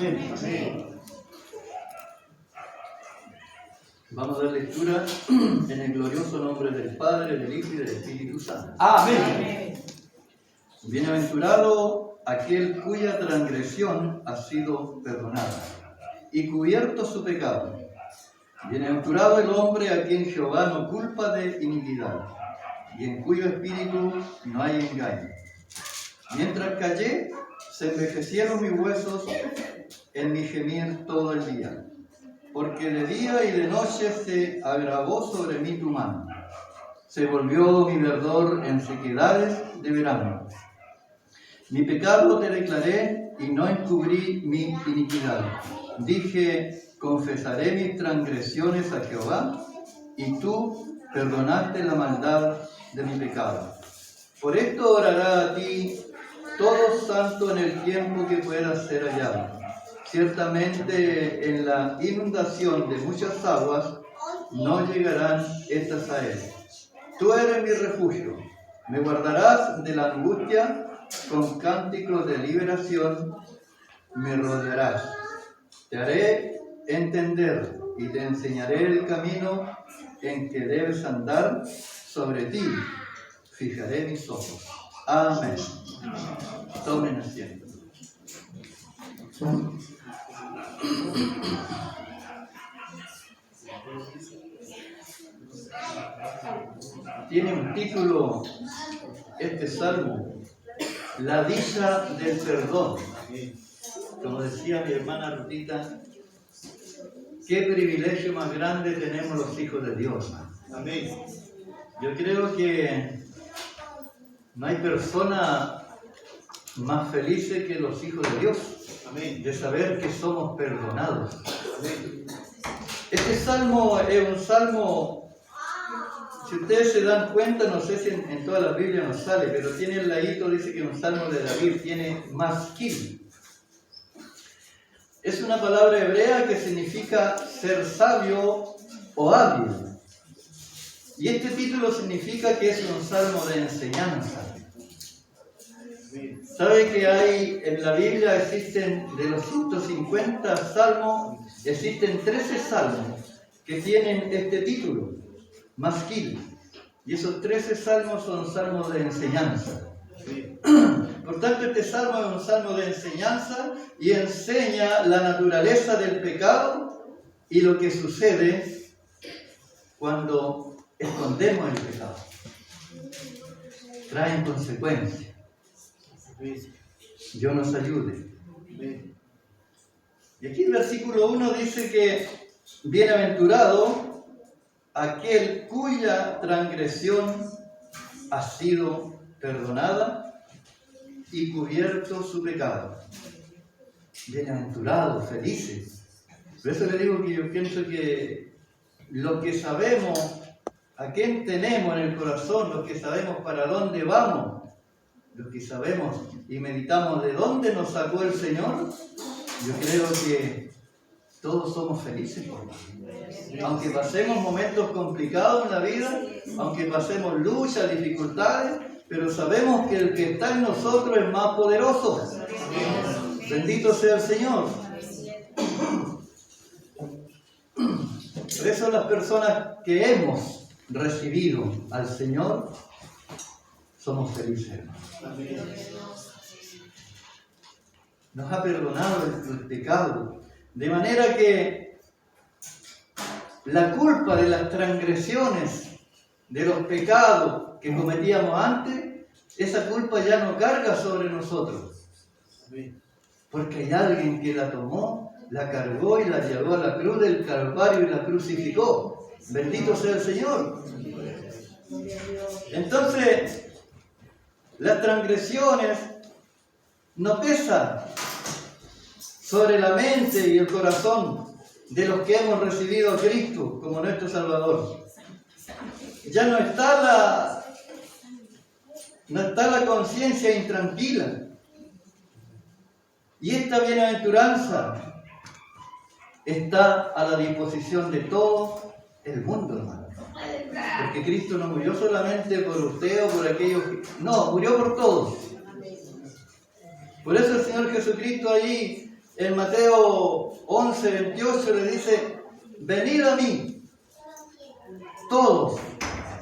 Amén. Amén. Vamos a dar lectura en el glorioso nombre del Padre, del Hijo y del Espíritu Santo. Amén. Bienaventurado aquel cuya transgresión ha sido perdonada y cubierto su pecado. Bienaventurado el hombre a quien Jehová no culpa de iniquidad y en cuyo espíritu no hay engaño. Mientras callé, se envejecieron mis huesos en mi gemir todo el día, porque de día y de noche se agravó sobre mí tu mano. Se volvió mi verdor en sequedades de verano. Mi pecado te declaré y no encubrí mi iniquidad. Dije, confesaré mis transgresiones a Jehová, y tú perdonaste la maldad de mi pecado. Por esto orará a ti todo santo en el tiempo que pueda ser hallado. Ciertamente en la inundación de muchas aguas no llegarán estas a él. Tú eres mi refugio, me guardarás de la angustia, con cánticos de liberación me rodearás. Te haré entender y te enseñaré el camino en que debes andar. Sobre ti fijaré mis ojos. Amén. Tomen asiento. Tiene un título este salmo: La dicha del perdón. Como decía mi hermana Rutita, qué privilegio más grande tenemos los hijos de Dios. Amén. Yo creo que no hay persona más feliz que los hijos de Dios. Amén. De saber que somos perdonados. Amén. Este salmo es un salmo, si ustedes se dan cuenta, no sé si en toda la Biblia nos sale, pero tiene el ladito, dice que es un salmo de David, tiene masquil. Es una palabra hebrea que significa ser sabio o hábil. Y este título significa que es un salmo de enseñanza. ¿Sabe que hay en la Biblia, existen de los 150 salmos, existen 13 salmos que tienen este título, masquil? Y esos 13 salmos son salmos de enseñanza. Por tanto, este salmo es un salmo de enseñanza y enseña la naturaleza del pecado y lo que sucede cuando escondemos el pecado. Traen consecuencias. Dios nos ayude. Y aquí el versículo 1 dice que bienaventurado aquel cuya transgresión ha sido perdonada y cubierto su pecado. Bienaventurados, felices. Por eso le digo que yo pienso que lo que sabemos, a quién tenemos en el corazón, los que sabemos para dónde vamos, los que sabemos y meditamos de dónde nos sacó el Señor, yo creo que todos somos felices. Aunque pasemos momentos complicados en la vida, aunque pasemos luchas, dificultades, pero sabemos que el que está en nosotros es más poderoso. Bendito sea el Señor. Por eso las personas que hemos recibido al Señor somos felices. Nos ha perdonado el pecado, de manera que la culpa de las transgresiones, de los pecados que cometíamos antes, esa culpa ya no carga sobre nosotros. Porque hay alguien que la tomó, la cargó y la llevó a la cruz del Calvario y la crucificó. Bendito sea el Señor. Entonces, las transgresiones no pesan sobre la mente y el corazón de los que hemos recibido a Cristo como nuestro Salvador. Ya no está la conciencia intranquila. Y esta bienaventuranza está a la disposición de todo el mundo, hermano. Porque Cristo no murió solamente por usted o por aquellos que... No, murió por todos. Por eso el Señor Jesucristo ahí En Mateo 11, 28 le dice, venid a mí, todos.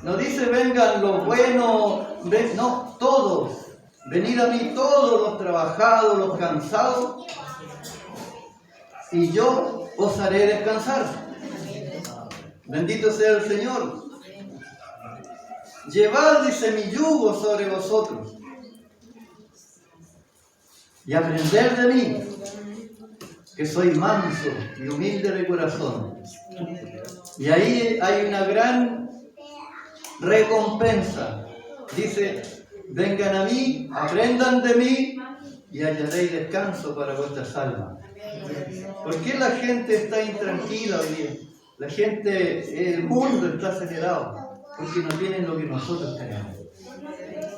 No dice vengan los buenos, no, todos. Venid a mí todos los trabajados, los cansados, y yo os haré descansar. Bendito sea el Señor. Llevad, dice, mi yugo sobre vosotros y aprended de mí, que soy manso y humilde de corazón. Y ahí hay una gran recompensa. Dice, vengan a mí, aprendan de mí y hallaréis descanso para vuestras almas. ¿Por qué la gente está intranquila hoy día? La gente, el mundo está acelerado porque no tienen lo que nosotros tenemos.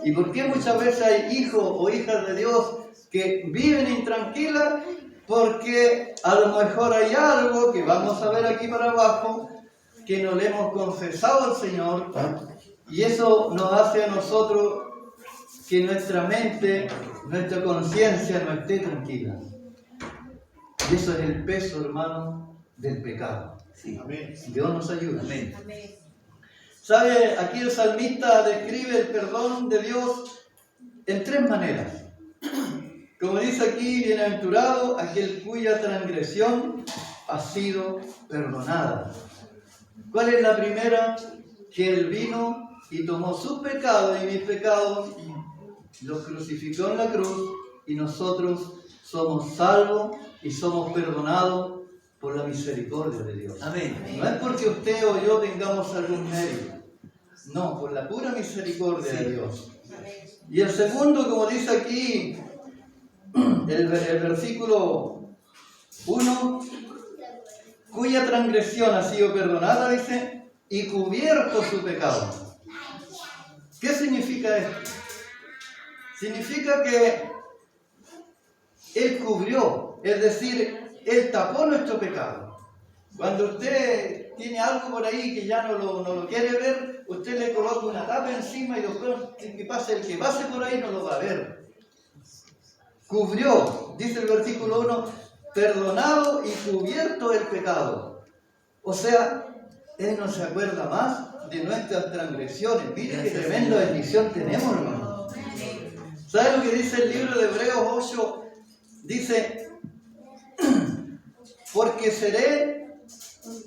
¿Y por qué muchas veces hay hijos o hijas de Dios que viven intranquilas? Porque a lo mejor hay algo que vamos a ver aquí para abajo que no le hemos confesado al Señor, y eso nos hace a nosotros que nuestra mente, nuestra conciencia no esté tranquila. Y eso es el peso, hermano, del pecado. Sí. Dios nos ayuda. Amén. ¿Sabe? Aquí el salmista describe el perdón de Dios en tres maneras. Como dice aquí, bienaventurado aquel cuya transgresión ha sido perdonada. ¿Cuál es la primera? Que Él vino y tomó sus pecados y mis pecados, los crucificó en la cruz, y nosotros somos salvos y somos perdonados por la misericordia de Dios. Amén. No es porque usted o yo tengamos algún mérito, no, por la pura misericordia de Dios. Y el segundo, como dice aquí el versículo 1, cuya transgresión ha sido perdonada, dice, y cubierto su pecado. ¿Qué significa esto? Significa que Él cubrió, es decir, Él tapó nuestro pecado. Cuando usted tiene algo por ahí que ya no lo quiere ver, usted le coloca una tapa encima y después el que pase por ahí no lo va a ver. Cubrió, dice el versículo 1, perdonado y cubierto el pecado. O sea, Él no se acuerda más de nuestras transgresiones. Mire qué tremenda bendición tenemos, hermano. ¿Sabe lo que dice el libro de Hebreos 8? Dice, porque seré,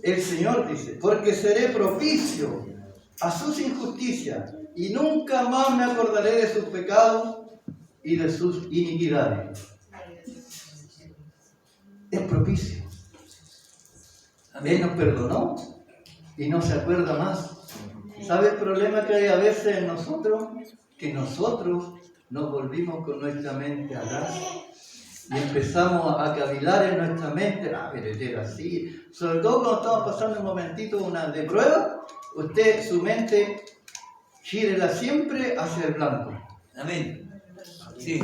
el Señor dice, porque seré propicio a sus injusticias y nunca más me acordaré de sus pecados y de sus iniquidades. Es propicio. Él nos perdonó y no se acuerda más. ¿Sabe el problema que hay a veces en nosotros? Que nosotros nos volvimos con nuestra mente atrás y empezamos a cavilar en nuestra mente, pero era así. Sobre todo cuando estamos pasando un momentito de prueba, usted, su mente, gírela siempre hacia el blanco. Amén. Sí.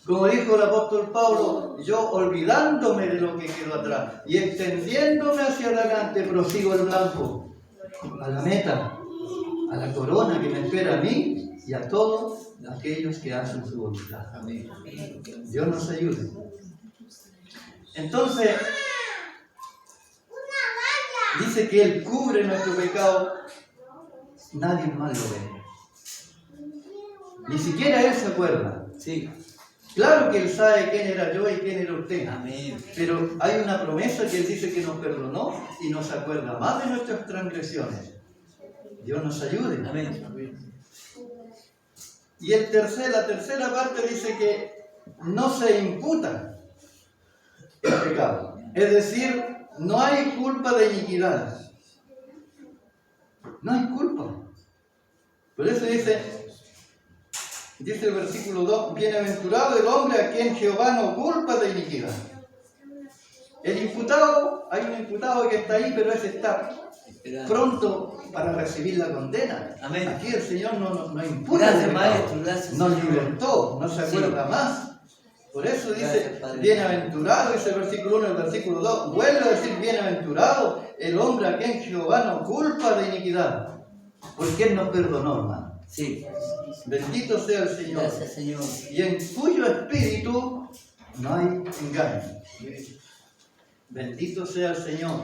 Como dijo el apóstol Pablo, yo olvidándome de lo que quedó atrás y extendiéndome hacia adelante, prosigo el blanco, a la meta, a la corona que me espera a mí y a todos aquellos que hacen su voluntad. Amén. Dios nos ayude. Entonces, dice que Él cubre nuestro pecado, nadie más lo ve. Ni siquiera Él se acuerda. Sí. Claro que Él sabe quién era yo y quién era usted. Amén. Pero hay una promesa que Él dice que nos perdonó y nos acuerda más de nuestras transgresiones. Dios nos ayude. Amén. Y la tercera parte dice que no se imputa el pecado. Es decir, no hay culpa de iniquidad. No hay culpa. Por eso dice el versículo 2, bienaventurado el hombre a quien Jehová no culpa de iniquidad. El imputado, hay un imputado que está ahí, pero ese está pronto para recibir la condena. Amén. Aquí el Señor no imputa. Gracias, maestro, gracias. Nos libertó, no se acuerda más. Por eso dice, gracias, bienaventurado, dice el versículo 1 y el versículo 2, vuelve a decir bienaventurado el hombre a quien Jehová no culpa de iniquidad, porque Él nos perdonó, hermano. Sí. Bendito sea el Señor. Gracias, Señor. Y en cuyo espíritu no hay engaño. Bendito sea el Señor.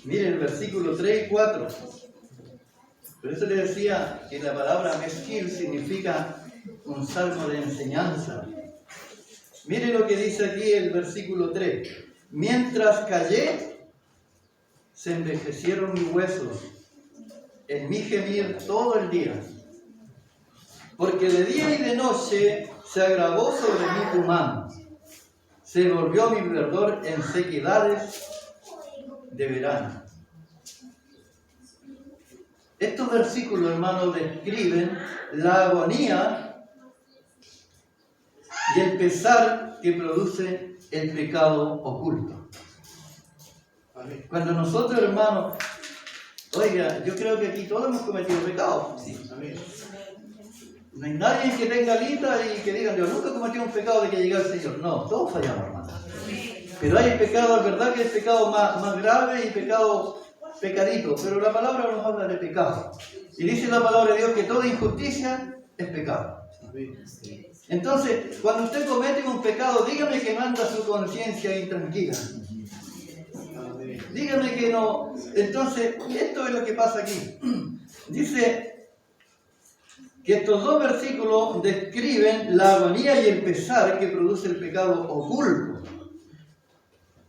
Mire el versículo 3 y 4. Por eso le decía que la palabra mezquil significa un salmo de enseñanza. Mire lo que dice aquí el versículo 3. Mientras callé, se envejecieron mis huesos, en mi gemir todo el día. Porque de día y de noche se agravó sobre mí tu mano. Se volvió mi verdor en sequedades de verano. Estos versículos, hermanos, describen la agonía y el pesar que produce el pecado oculto. Cuando nosotros, hermanos, oiga, yo creo que aquí todos hemos cometido pecados. Sí. No hay nadie que tenga lista y que diga, yo nunca cometí un pecado de que llegue el Señor. No, todos fallamos, hermanos. Pero hay pecados, es verdad que hay pecados más graves y pecados pecaditos, pero la palabra nos habla de pecado. Y dice la palabra de Dios que toda injusticia es pecado. Entonces, cuando usted comete un pecado, dígame que no anda su conciencia intranquila. Dígame que no. Entonces, esto es lo que pasa aquí. Dice que estos dos versículos describen la agonía y el pesar que produce el pecado oculto.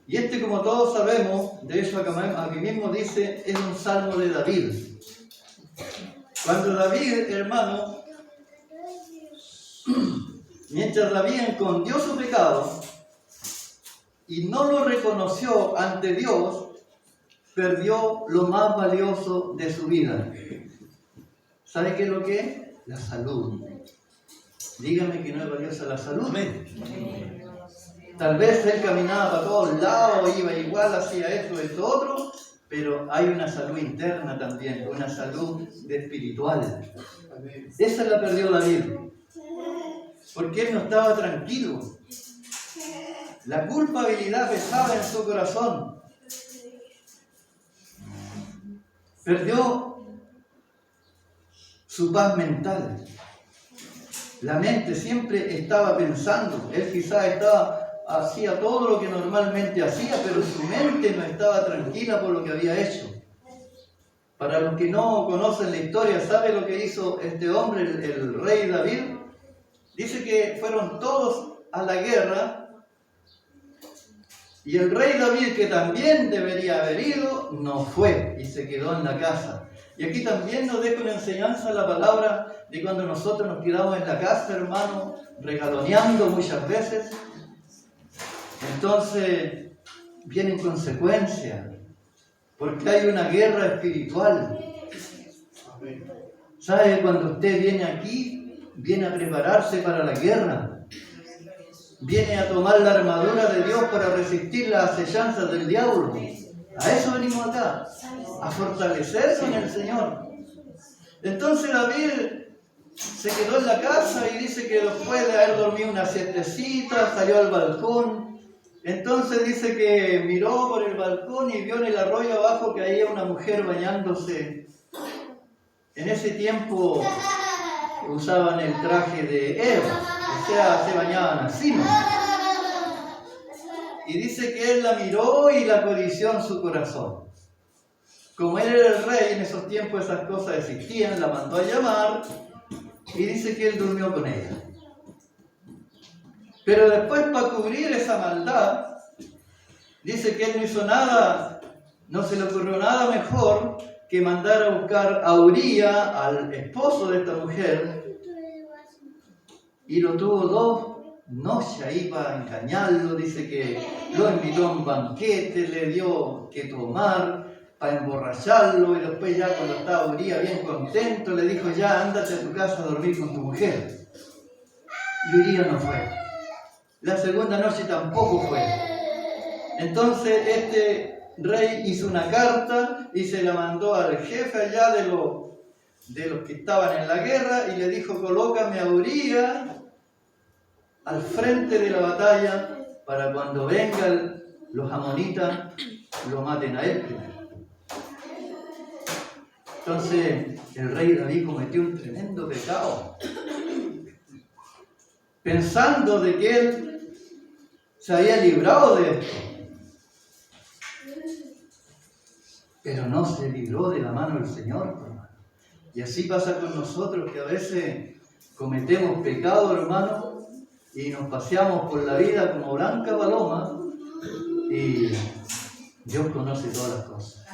Y este, como todos sabemos, de eso aquí mismo dice, es un salmo de David. Cuando David, hermano, mientras David escondió su pecado y no lo reconoció ante Dios, perdió lo más valioso de su vida. ¿Sabe qué es lo que es? La salud. Dígame que no es valiosa la salud. Tal vez él caminaba para todos lados, iba igual, hacía esto otro, pero hay una salud interna también, una salud espiritual. Esa la perdió David, porque él no estaba tranquilo. La culpabilidad pesaba en su corazón. Perdió su paz mental. La mente siempre estaba pensando. Él quizás hacía todo lo que normalmente hacía, pero su mente no estaba tranquila por lo que había hecho. Para los que no conocen la historia, ¿sabe lo que hizo este hombre, el rey David? Dice que fueron todos a la guerra y el rey David, que también debería haber ido, no fue y se quedó en la casa. Y aquí también nos deja una enseñanza la palabra de cuando nosotros nos quedamos en la casa, hermano, regaloneando muchas veces. Entonces, vienen consecuencias, porque hay una guerra espiritual. ¿Sabe? Cuando usted viene aquí, viene a prepararse para la guerra. Viene a tomar la armadura de Dios para resistir las acechanzas del diablo. A eso venimos acá, a fortalecerse en el Señor. Entonces David se quedó en la casa y dice que después de haber dormido una siestecita, salió al balcón. Entonces dice que miró por el balcón y vio en el arroyo abajo que había una mujer bañándose. En ese tiempo usaban el traje de Eva, o sea, se bañaban así, ¿no? Y dice que él la miró y la codició en su corazón. Como él era el rey, en esos tiempos esas cosas existían, la mandó a llamar y dice que él durmió con ella. Pero después, para cubrir esa maldad, dice que él no hizo nada, no se le ocurrió nada mejor que mandar a buscar a Uría, al esposo de esta mujer, y lo tuvo 2 noches ahí para engañarlo. Dice que lo invitó a un banquete, le dio que tomar para emborracharlo, y después ya cuando estaba Uría bien contento, le dijo, ya ándate a tu casa a dormir con tu mujer. Y Uría no fue. La segunda noche tampoco fue. Entonces este rey hizo una carta y se la mandó al jefe allá de los que estaban en la guerra y le dijo, colócame a Uría al frente de la batalla para cuando vengan los amonitas lo maten a él primero. Entonces el rey David cometió un tremendo pecado. pensando de que él se había librado de esto. Pero no se libró de la mano del Señor, hermano. Y así pasa con nosotros, que a veces cometemos pecado, hermano, y nos paseamos por la vida como blanca paloma, y Dios conoce todas las cosas.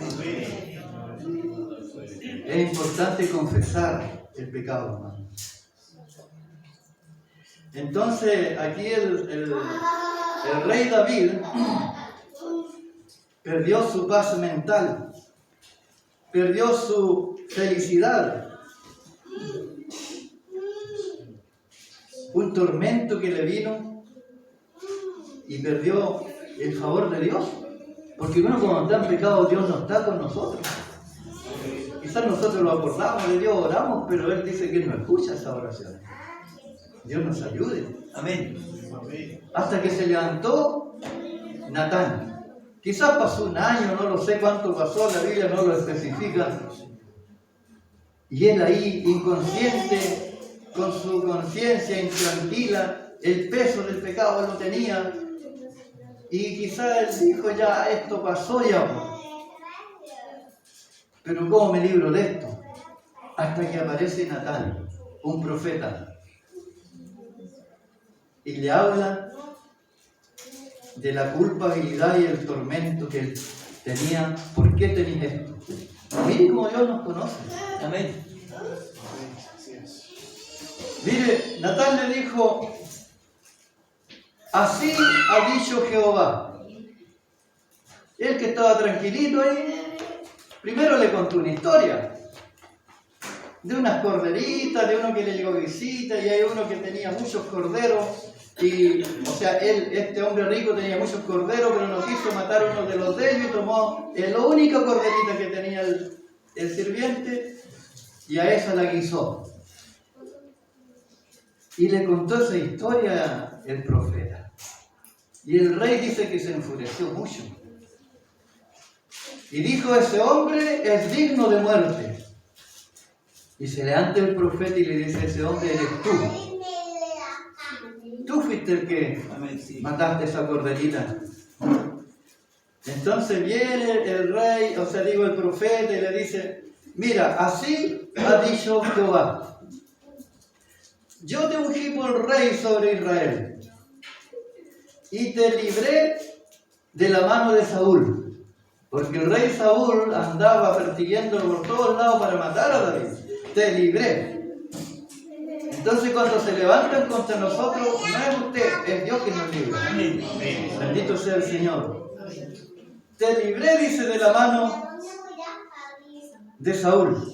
Es importante confesar el pecado, hermano. Entonces, aquí el rey David perdió su paz mental, perdió su felicidad, un tormento que le vino, y perdió el favor de Dios, porque uno cuando está en pecado, Dios no está con nosotros. Quizás nosotros lo acordamos de Dios, oramos, pero Él dice que no escucha esa oración. Dios nos ayude. Amén. Hasta que se levantó Natán. Quizás pasó un año, no lo sé cuánto pasó, la Biblia no lo especifica. Y él ahí, inconsciente, con su conciencia intranquila, el peso del pecado lo tenía. Y quizás él dijo, ya esto pasó ya. Pero ¿cómo me libro de esto? Hasta que aparece Natán, un profeta. Y le habla de la culpabilidad y el tormento que él tenía. ¿Por qué tenía esto? Mire cómo Dios nos conoce. Amén. Mire, Natán le dijo, así ha dicho Jehová. Él que estaba tranquilito ahí, primero le contó una historia de unas corderitas, de uno que le llegó visita, y hay uno que tenía muchos corderos. Y, o sea, este hombre rico tenía muchos corderos, pero no quiso matar uno de los de ellos y tomó la única corderita que tenía el sirviente, y a esa la guisó. Y le contó esa historia el profeta. Y el rey dice que se enfureció mucho. Y dijo, ese hombre es digno de muerte. Y se levanta el profeta y le dice, ese hombre eres tú. Tú fuiste el que mataste esa corderita. Entonces viene el rey, o sea, digo el profeta, y le dice, mira, así ha dicho Jehová. Yo te ungí por rey sobre Israel, y te libré de la mano de Saúl, porque el rey Saúl andaba persiguiéndolo por todos lados para matar a David. Te libré. Entonces cuando se levantan contra nosotros, no es usted, es Dios que nos libra. Bendito sea el Señor. Te libré, dice, de la mano de Saúl.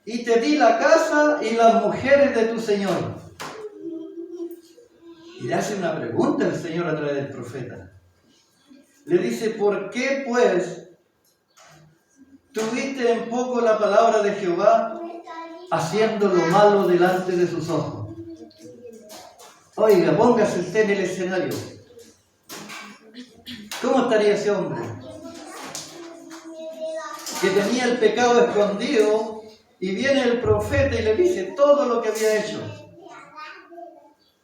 Y te di la casa y las mujeres de tu Señor. Y le hace una pregunta el Señor a través del profeta. Le dice, ¿por qué pues tuviste en poco la palabra de Jehová, haciendo lo malo delante de sus ojos? Oiga, póngase usted en el escenario. ¿Cómo estaría ese hombre? Que tenía el pecado escondido, y viene el profeta y le dice todo lo que había hecho.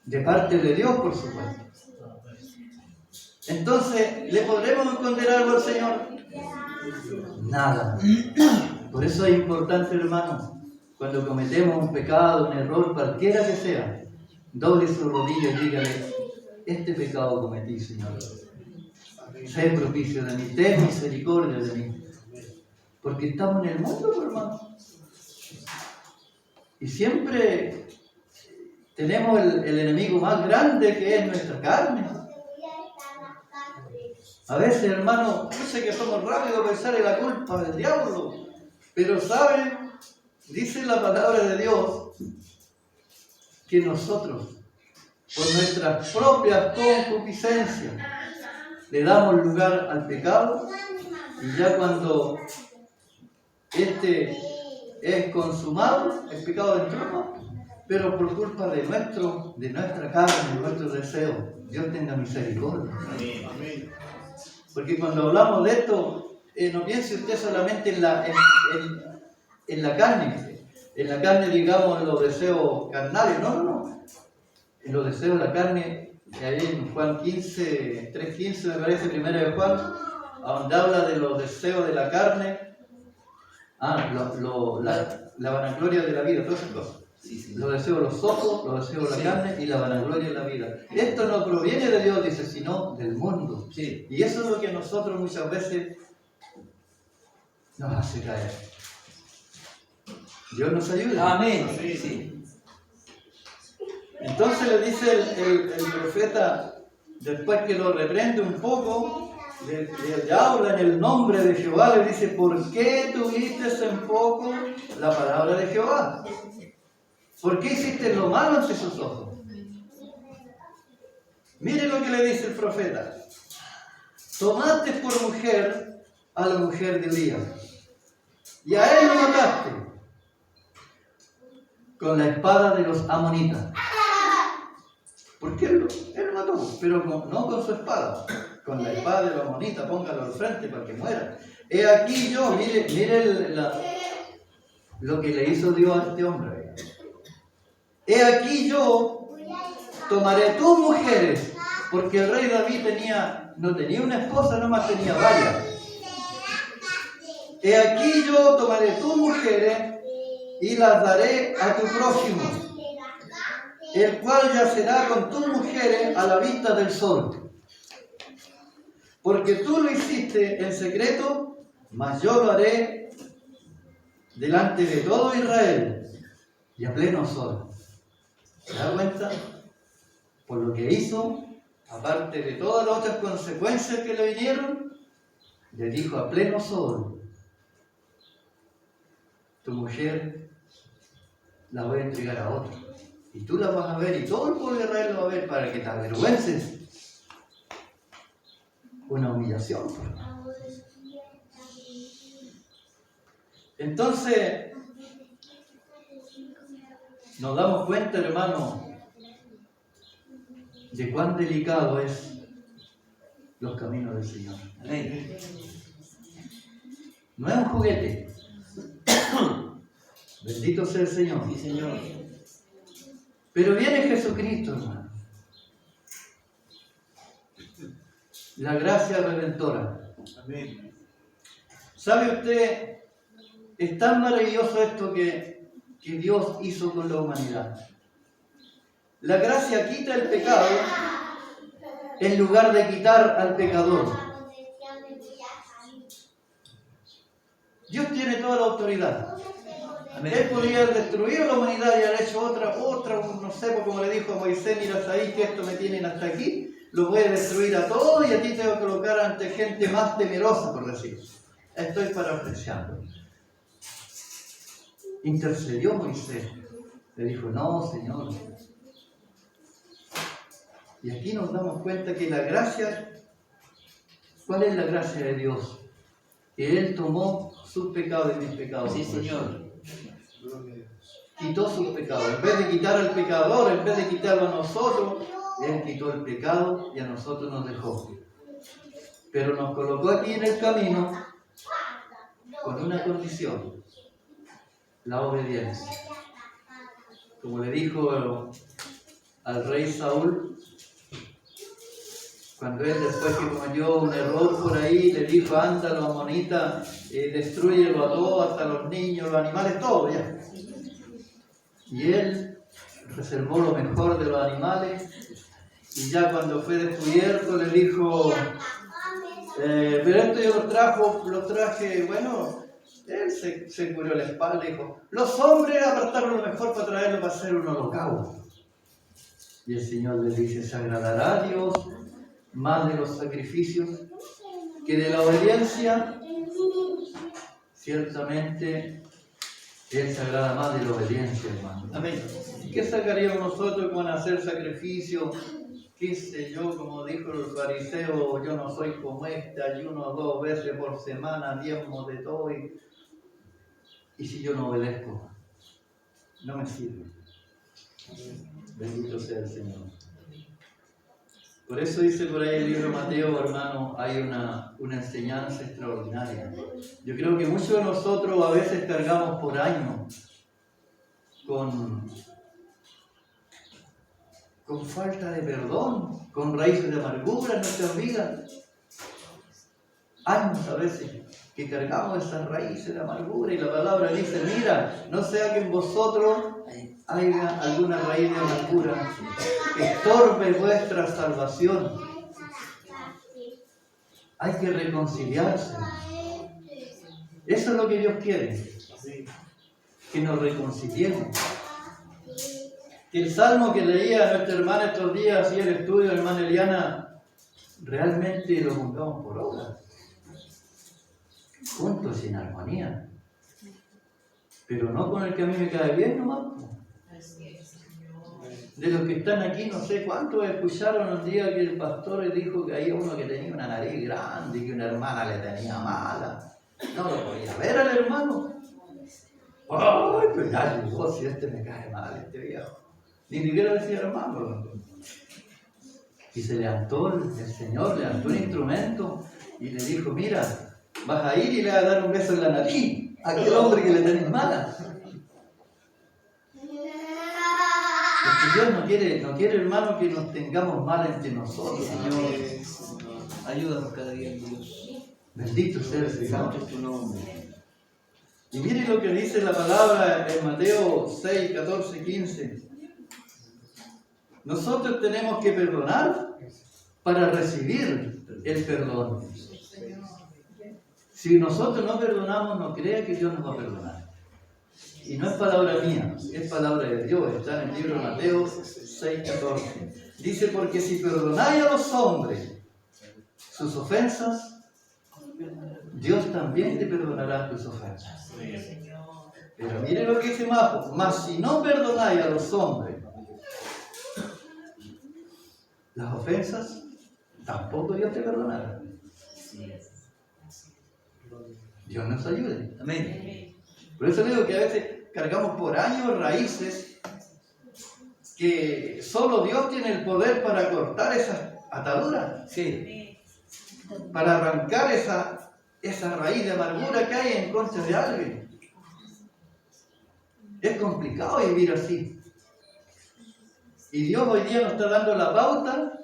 De parte de Dios, por supuesto. Entonces, ¿le podremos esconder algo al Señor? Nada. Por eso es importante, hermano, cuando cometemos un pecado, un error, cualquiera que sea, doble su rodilla y dígale, este pecado cometí, Señor. Sé propicio de mí, ten misericordia de mí. Porque estamos en el mundo, hermano. Y siempre tenemos el enemigo más grande, que es nuestra carne. A veces, hermano, yo sé que somos rápidos a pensar en la culpa del diablo, pero ¿saben? Dice la palabra de Dios que nosotros, por nuestras propias concupiscencias, le damos lugar al pecado, y ya cuando este es consumado, el pecado entró, pero por culpa de nuestra carne, de nuestro deseo. Dios tenga misericordia. Amén. Porque cuando hablamos de esto, no piense usted solamente en la carne, digamos, en los deseos carnales, no. en los deseos de la carne, ahí en Juan 15, 3:15 me parece, primera de Juan, donde habla de los deseos de la carne, la vanagloria de la vida, todas esas cosas. Sí. Los deseos de los ojos, los deseos de la carne y la vanagloria de la vida. Esto no proviene de Dios, dice, sino del mundo. Sí. Y eso es lo que a nosotros muchas veces nos hace caer. Dios nos ayude. Amén. Sí, sí. Entonces le dice el profeta, después que lo reprende un poco, le habla en el nombre de Jehová, le dice, ¿por qué tuviste en poco la palabra de Jehová? ¿Por qué hiciste lo malo ante sus ojos? Mire lo que le dice el profeta. Tomaste por mujer a la mujer de Urías, y a él lo mataste con la espada de los amonitas. ¿Por qué él lo mató? Pero no con su espada, con la espada de los amonitas, póngalo al frente para que muera. He aquí yo, mire lo que le hizo Dios a este hombre. He aquí yo tomaré tus mujeres, porque el rey David no tenía una esposa, nomás tenía varias. He aquí yo tomaré tus mujeres y las daré a tu prójimo, el cual yacerá con tus mujeres a la vista del sol. Porque tú lo hiciste en secreto, mas yo lo haré delante de todo Israel y a pleno sol. ¿Se da cuenta? Por lo que hizo, aparte de todas las otras consecuencias que le vinieron, le dijo a pleno sol, tu mujer la voy a entregar a otro, y tú la vas a ver, y todo el pueblo de Israel lo va a ver, para que te avergüences. Una humillación. Entonces, nos damos cuenta, hermano, de cuán delicado es los caminos del Señor. Amén. No es un juguete. Bendito sea el Señor. Sí, Señor. Pero viene Jesucristo, hermano. La gracia redentora. Amén. ¿Sabe usted? Es tan maravilloso esto que Dios hizo con la humanidad. La gracia quita el pecado en lugar de quitar al pecador. Dios tiene toda la autoridad. Amén. Él podría haber destruido la humanidad y haber hecho otra, no sé, como le dijo a Moisés, mira, sabéis que esto me tienen hasta aquí, lo voy a destruir a todos y a ti te voy a colocar ante gente más temerosa, por decir. Estoy parafraseando. Intercedió Moisés. Le dijo, no, Señor. Y aquí nos damos cuenta que la gracia, ¿cuál es la gracia de Dios? Que Él tomó sus pecados y mis pecados. Sí, Señor. Quitó sus pecados. En vez de quitar al pecador, en vez de quitarlo a nosotros, Él quitó el pecado y a nosotros nos dejó. Pero nos colocó aquí en el camino con una condición: la obediencia. Como le dijo al rey Saúl, cuando él, después que cometió un error por ahí, le dijo, anda, los amonitas, destrúyelo a todos, hasta los niños, los animales, todo ya. Y él reservó lo mejor de los animales, y ya cuando fue descubierto le dijo, pero esto yo lo traje, bueno, él se cubrió la espalda y dijo, los hombres apartaron lo mejor para traerlo para hacer un holocausto. Y el Señor le dice, ¿se agradará a Dios más de los sacrificios que de la obediencia? Ciertamente Él se agrada más de la obediencia, hermano. Amén. ¿Qué sacaríamos nosotros con hacer sacrificio? ¿Qué sé yo? Como dijo el fariseo, yo no soy como este, ayuno 2 veces por semana, diezmo de todo, y si yo no obedezco, no me sirve. Bendito sea el Señor. Por eso dice por ahí el libro de Mateo, hermano, hay una enseñanza extraordinaria. Yo creo que muchos de nosotros a veces cargamos por años con con falta de perdón, con raíces de amargura en nuestras vidas. Años a veces que cargamos esas raíces de amargura y la palabra dice, mira, no sea que en vosotros haya alguna raíz de amargura que estorbe vuestra salvación. Hay que reconciliarse. Eso es lo que Dios quiere, que nos reconciliemos. Que el salmo que leía nuestra hermana estos días y el estudio de la hermana Eliana, realmente lo pongamos por obra. Juntos y en armonía. Pero no con el que a mí me cae bien nomás. De los que están aquí, no sé cuántos escucharon un día que el pastor le dijo que había uno que tenía una nariz grande y que una hermana le tenía mala. No lo podía ver al hermano. ¡Ay, pues ya llegó, si este me cae mal, este viejo! Ni siquiera decía hermano. Y se levantó el Señor, levantó un instrumento y le dijo, mira, vas a ir y le vas a dar un beso en la nariz a aquel hombre que le tenés mala. Porque Dios no quiere, hermano, que nos tengamos mal entre nosotros. Señor, ayúdanos cada día, Dios. Bendito sea el Señor. Santo es tu nombre. Y mire lo que dice la palabra en Mateo 6, 14, 15. Nosotros tenemos que perdonar para recibir el perdón. Si nosotros no perdonamos, no crea que Dios nos va a perdonar. Y no es palabra mía, es palabra de Dios. Está en el libro de Mateo 6, 14. Dice, porque si perdonáis a los hombres sus ofensas, Dios también te perdonará tus ofensas. Pero mire lo que dice más, mas si no perdonáis a los hombres las ofensas, tampoco Dios te perdonará. Dios nos ayude. Amén. Por eso digo que a veces cargamos por años raíces que solo Dios tiene el poder para cortar esas ataduras. Sí. Para arrancar esa raíz de amargura que hay en contra de alguien. Es complicado vivir así. Y Dios hoy día nos está dando la pauta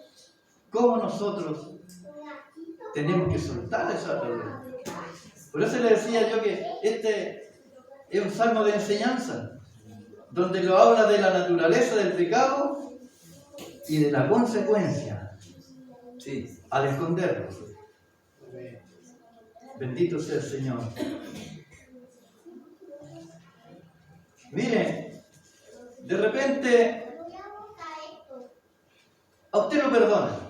cómo nosotros tenemos que soltar esa atadura. Por eso le decía yo que este es un salmo de enseñanza, donde lo habla de la naturaleza del pecado y de la consecuencia al esconderlo. Bendito sea el Señor. Mire, de repente a usted lo perdona.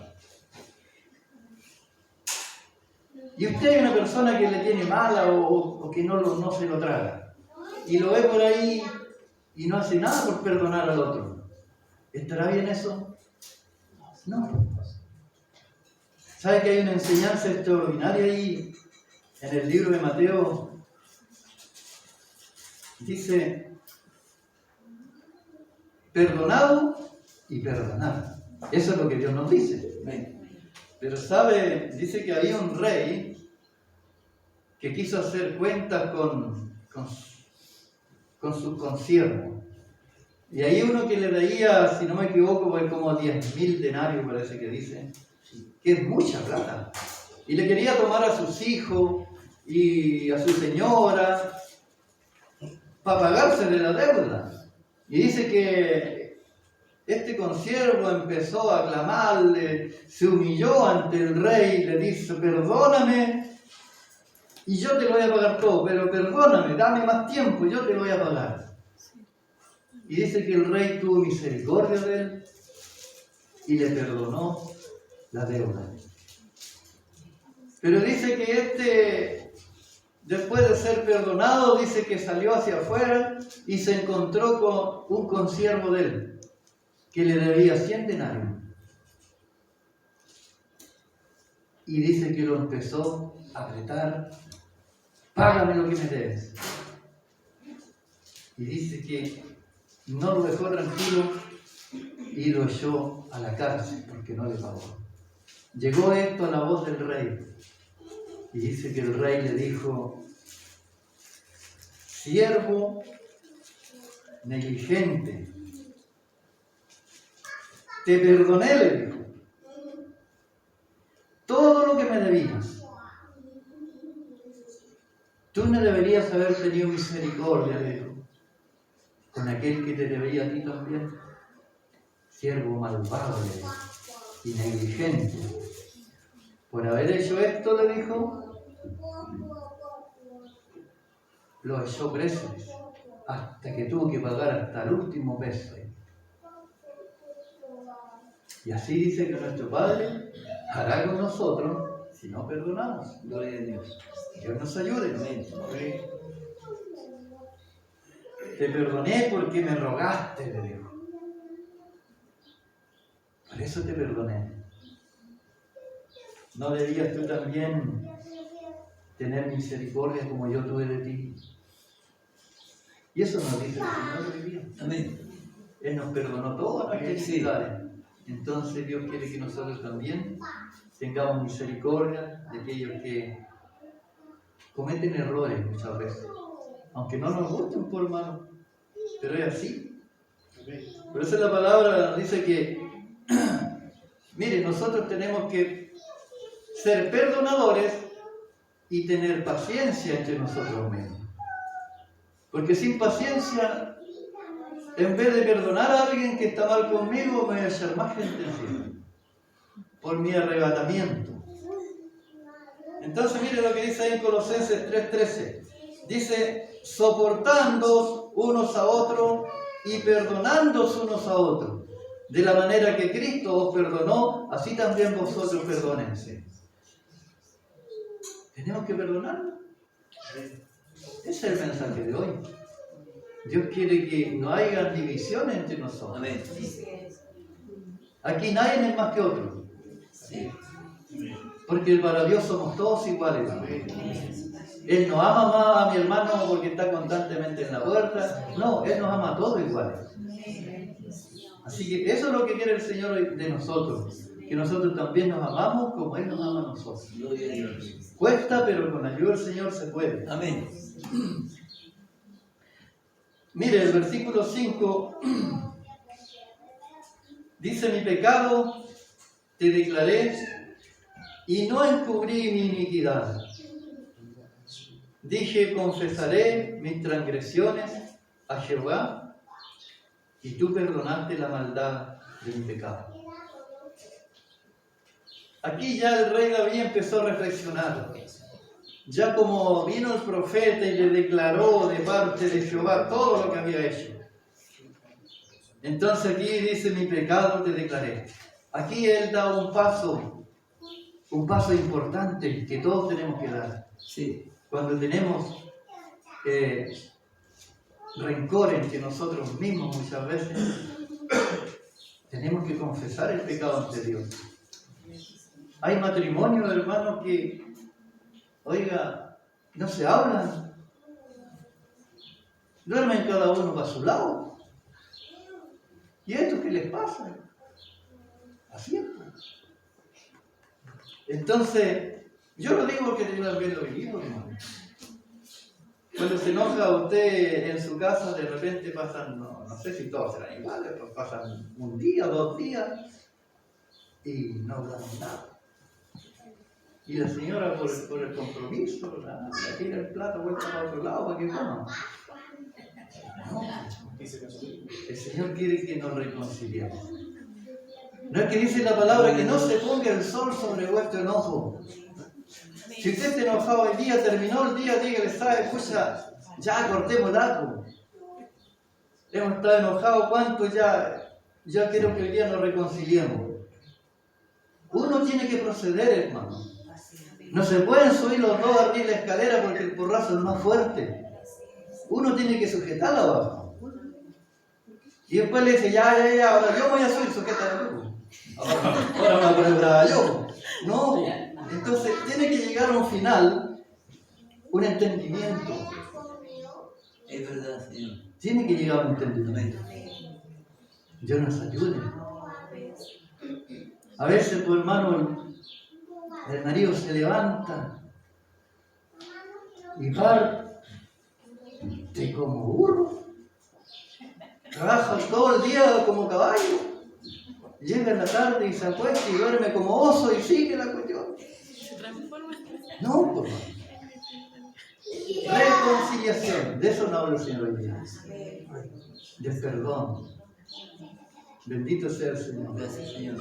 Y usted es una persona que le tiene mala o que no se lo traga. Y lo ve por ahí y no hace nada por perdonar al otro. ¿Estará bien eso? No. ¿Sabe que hay una enseñanza extraordinaria ahí en el libro de Mateo? Dice, perdonado y perdonar. Eso es lo que Dios nos dice. Pero sabe, dice que había un rey que quiso hacer cuentas con sus consiervos. Y hay uno que le daía, si no me equivoco, pues como 10.000 denarios, parece que dice, que es mucha plata. Y le quería tomar a sus hijos y a su señora para pagarse de la deuda. Y dice que este consiervo empezó a clamarle, se humilló ante el rey, le dice, perdóname y yo te lo voy a pagar todo, pero perdóname, dame más tiempo, yo te lo voy a pagar. Y dice que el rey tuvo misericordia de él y le perdonó la deuda. Pero dice que después de ser perdonado, dice que salió hacia afuera y se encontró con un consiervo de él, que le debía 100 denarios. Y dice que lo empezó a apretar, págame lo que me debes. Y dice que no lo dejó tranquilo y lo echó a la cárcel porque no le pagó. Llegó esto a la voz del rey y dice que el rey le dijo, siervo negligente, te perdoné, le dijo, todo lo que me debías. Tú no deberías haber tenido misericordia, le dijo, con aquel que te debía a ti también. Siervo malvado, le dijo, y negligente. Por haber hecho esto, le dijo, lo echó preso hasta que tuvo que pagar hasta el último peso. Y así dice que nuestro Padre hará con nosotros si no perdonamos. Gloria a Dios. Dios nos ayude. Amén. Te perdoné porque me rogaste, le dijo. Por eso te perdoné. ¿No debías tú también tener misericordia como yo tuve de ti? Y eso nos dice el Señor hoy día. Amén. Él nos perdonó todas nuestras Sí. iniquidades. Entonces Dios quiere que nosotros también tengamos misericordia de aquellos que cometen errores muchas veces. Aunque no nos gusten, por hermano, pero es así. Por eso la palabra dice que, mire, nosotros tenemos que ser perdonadores y tener paciencia entre nosotros mismos. Porque sin paciencia, en vez de perdonar a alguien que está mal conmigo, me voy a echar más gente encima. Por mi arrebatamiento. Entonces, mire lo que dice ahí en Colosenses 3:13. Dice, soportándoos unos a otros y perdonándoos unos a otros. De la manera que Cristo os perdonó, así también vosotros perdónense. ¿Tenemos que perdonar? Ese es el mensaje de hoy. Dios quiere que no haya división entre nosotros. Amén. Aquí nadie es más que otro. Sí. Porque para Dios somos todos iguales. Él no ama más a mi hermano porque está constantemente en la puerta. No, Él nos ama a todos iguales. Así que eso es lo que quiere el Señor hoy de nosotros. Que nosotros también nos amamos como Él nos ama a nosotros. Gloria a Dios. Cuesta, pero con la ayuda del Señor se puede. Amén. Mire, el versículo 5 dice, mi pecado te declaré y no encubrí mi iniquidad. Dije, confesaré mis transgresiones a Jehová y tú perdonaste la maldad de mi pecado. Aquí ya el rey David empezó a reflexionar. Ya como vino el profeta y le declaró de parte de Jehová todo lo que había hecho. Entonces aquí dice, mi pecado te declaré. Aquí él da un paso importante que todos tenemos que dar. Sí. Cuando tenemos rencor entre nosotros mismos muchas veces, tenemos que confesar el pecado ante Dios. Hay matrimonios, hermanos, que, oiga, no se hablan. Duermen cada uno para su lado. ¿Y esto qué les pasa? Así es. Entonces, yo lo digo porque yo también lo he vivido, hermano. Cuando se enoja usted en su casa, de repente pasan, no sé si todos serán iguales, pero pasan un día, 2 días y no hablamos nada. Y la señora, por el compromiso, le tira el plato vuelta para otro lado para que coma. No. El Señor quiere que nos reconciliemos. No es que dice la palabra que no se ponga el sol sobre vuestro enojo. Si usted está enojado hoy día, terminó el día, dígale, ¿sabe? Escucha, ya cortemos el arco. Hemos estado enojados, ¿cuánto ya quiero que hoy día nos reconciliemos? Uno tiene que proceder, hermano. No se pueden subir los dos arriba de la escalera porque el porrazo es más fuerte. Uno tiene que sujetarlo abajo. Y después le dice, ya, ahora yo voy a subir, sujétalo. Ahora me voy a poner brava yo. No, entonces tiene que llegar a un final, un entendimiento. Es verdad, Señor. Tiene que llegar a un entendimiento. Dios nos ayude. A veces, pues, hermano, el marido se levanta y parte como burro. Trabaja todo el día como caballo. llega en la tarde y se acuesta y duerme como oso y sigue la cuestión. No, por favor. Reconciliación, de eso no habla el Señor hoy día. De perdón. Bendito sea el Señor. Gracias, Señor.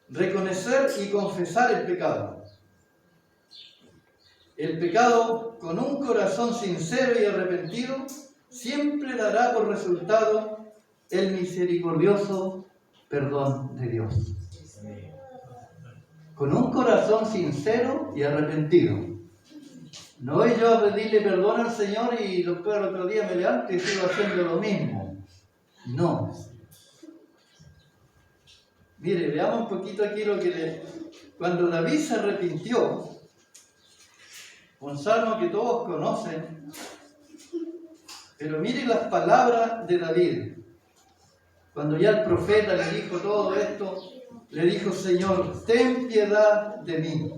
Reconocer y confesar el pecado. El pecado con un corazón sincero y arrepentido siempre dará por resultado el misericordioso perdón de Dios. Con un corazón sincero y arrepentido. No voy yo a pedirle perdón al Señor y después al otro día me levanto y sigo haciendo lo mismo. No. Mire, veamos un poquito aquí lo que cuando David se arrepintió, un salmo que todos conocen, pero mire las palabras de David. Cuando ya el profeta le dijo todo esto, le dijo: Señor, ten piedad de mí.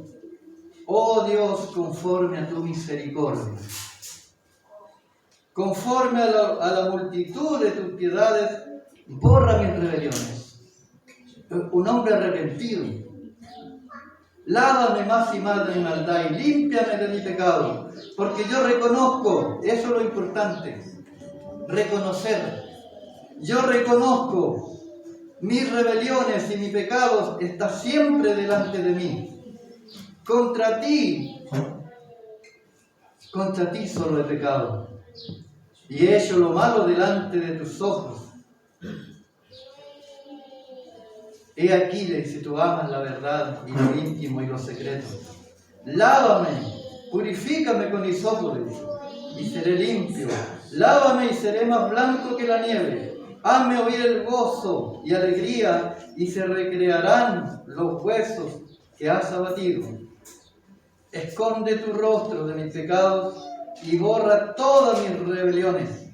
Oh Dios, conforme a tu misericordia. Conforme a la multitud de tus piedades, borra mis rebeliones. Un hombre arrepentido. Lávame más y más de mi maldad y límpiame de mi pecado. Porque yo reconozco, eso es lo importante, reconocer. Yo reconozco mis rebeliones y mis pecados está siempre delante de mí. Contra ti solo he pecado y he hecho lo malo delante de tus ojos. He aquí, si tú amas la verdad y lo íntimo y lo secreto. Lávame, purifícame con hisopo y seré limpio. Lávame y seré más blanco que la nieve. Hazme oír el gozo y alegría y se recrearán los huesos que has abatido. Esconde tu rostro de mis pecados y borra todas mis rebeliones.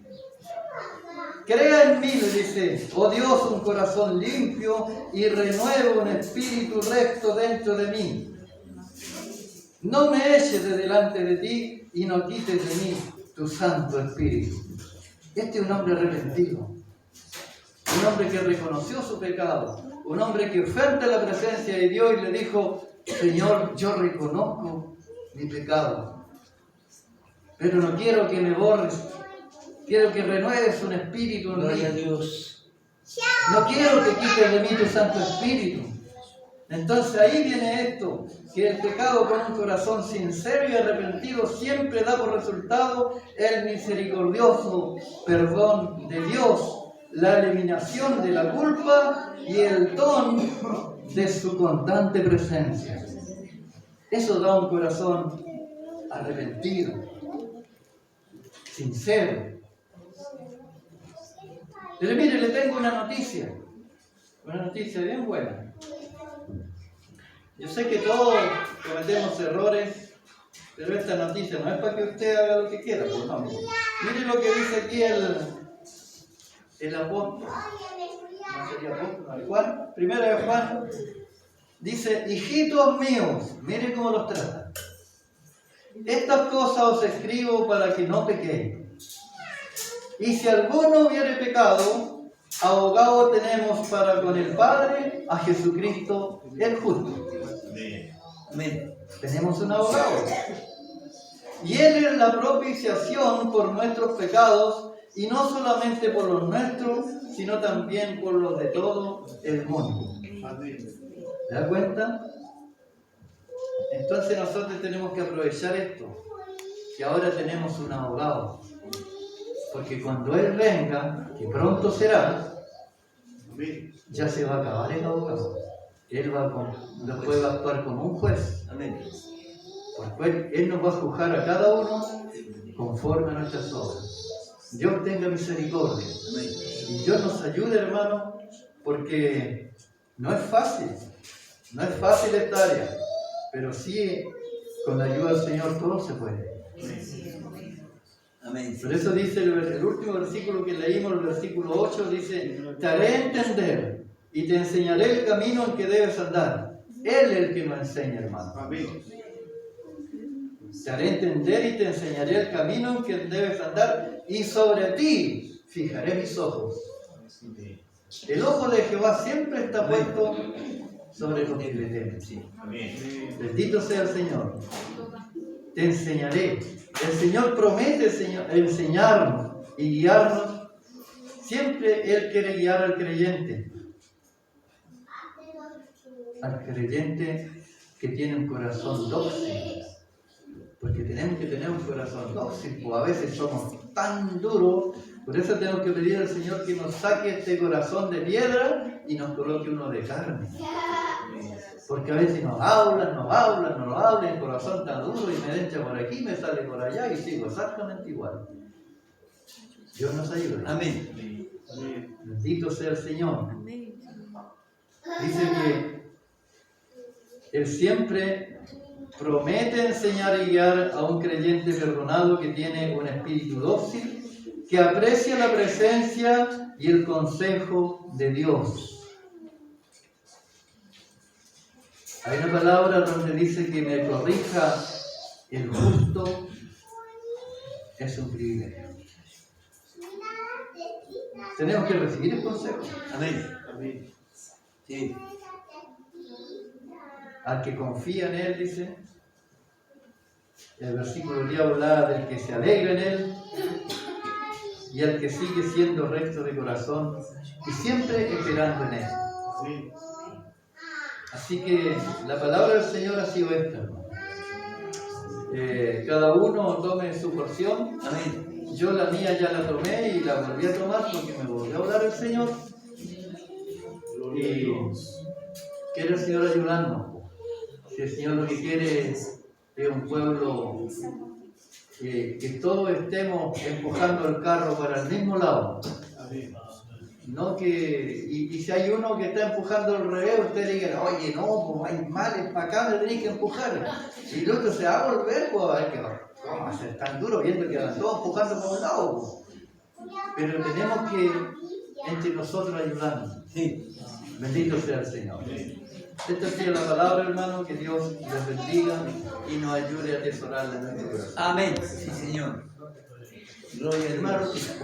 Crea en mí, le dice, oh Dios, un corazón limpio y renueva un espíritu recto dentro de mí. No me eches de delante de ti y no quites de mí tu santo espíritu. Este es un hombre arrepentido, un hombre que reconoció su pecado, un hombre que frente a la presencia de Dios y le dijo: Señor, yo reconozco mi pecado, pero no quiero que me borres. Quiero que renueves un espíritu en mí. Gloria a Dios. No quiero que quites de mí tu Santo Espíritu. Entonces ahí viene esto, que el pecado con un corazón sincero y arrepentido siempre da por resultado el misericordioso perdón de Dios, la eliminación de la culpa y el don de su constante presencia. Eso da un corazón arrepentido, sincero. Pero mire, le tengo una noticia bien buena. Yo sé que todos cometemos errores, pero esta noticia no es para que usted haga lo que quiera, por favor. Mire lo que dice aquí el apóstol. ¿No sería apóstol? Juan, primero de Juan, dice: hijitos míos, mire cómo los trata. Estas cosas os escribo para que no pequéis. Y si alguno hubiere pecado, abogado tenemos para con el Padre a Jesucristo el justo. Amén. Tenemos un abogado. Y Él es la propiciación por nuestros pecados, y no solamente por los nuestros, sino también por los de todo el mundo. ¿Se da cuenta? Entonces nosotros tenemos que aprovechar esto, que ahora tenemos un abogado. Porque cuando Él venga, que pronto será, ya se va a acabar el abogado. Él después va a actuar como un juez. Amén. Porque Él nos va a juzgar a cada uno conforme a nuestras obras. Dios tenga misericordia. Amén. Y Dios nos ayude, hermano, porque no es fácil esta área, pero sí, con la ayuda del Señor todo se puede. Amén. Por eso dice el último versículo que leímos, el versículo 8, dice: te haré entender y te enseñaré el camino en que debes andar. Él es el que nos enseña, hermano. Amén. Te haré entender y te enseñaré el camino en que debes andar, y sobre ti fijaré mis ojos. El ojo de Jehová siempre está puesto sobre los que le temen. Bendito sea el Señor. Te enseñaré. El Señor promete enseñarnos y guiarnos. Siempre Él quiere guiar al creyente. Al creyente que tiene un corazón dócil. Porque tenemos que tener un corazón dócil, pues a veces somos tan duros, por eso tenemos que pedir al Señor que nos saque este corazón de piedra y nos coloque uno de carne. Porque a veces nos hablan, el corazón tan duro y me echa por aquí, me sale por allá y sigo exactamente igual. Dios nos ayude. Amén. Bendito sea el Señor. Dice que Él siempre promete enseñar y guiar a un creyente perdonado que tiene un espíritu dócil, que aprecia la presencia y el consejo de Dios. Hay una palabra donde dice que me corrija el justo, es un privilegio. Tenemos que recibir el consejo. Amén. Sí. Al que confía en Él, dice, el versículo de habla del que se alegra en Él y al que sigue siendo recto de corazón y siempre esperando en Él. Así que la palabra del Señor ha sido esta, hermano. Cada uno tome su porción. Amén. Yo la mía ya la tomé y la volví a tomar porque me volvió a hablar el Señor. Y quiere el Señor ayudarnos. Si el Señor lo que quiere es un pueblo que todos estemos empujando el carro para el mismo lado. No que, y si hay uno que está empujando al revés, usted diga, oye, no, pues hay males para acá, me tenéis que empujar. Y el otro se va a volver, pues a ver que ¿cómo va a ser tan duro viendo que van todos empujando por un lado? Pues. Pero tenemos que entre nosotros ayudarnos. Sí. Bendito sea el Señor. Esta ha sido la palabra, hermano, que Dios les bendiga y nos ayude a atesorarla en nuestro corazón. Amén. Sí, Señor. Gloria al Hermano, Dios.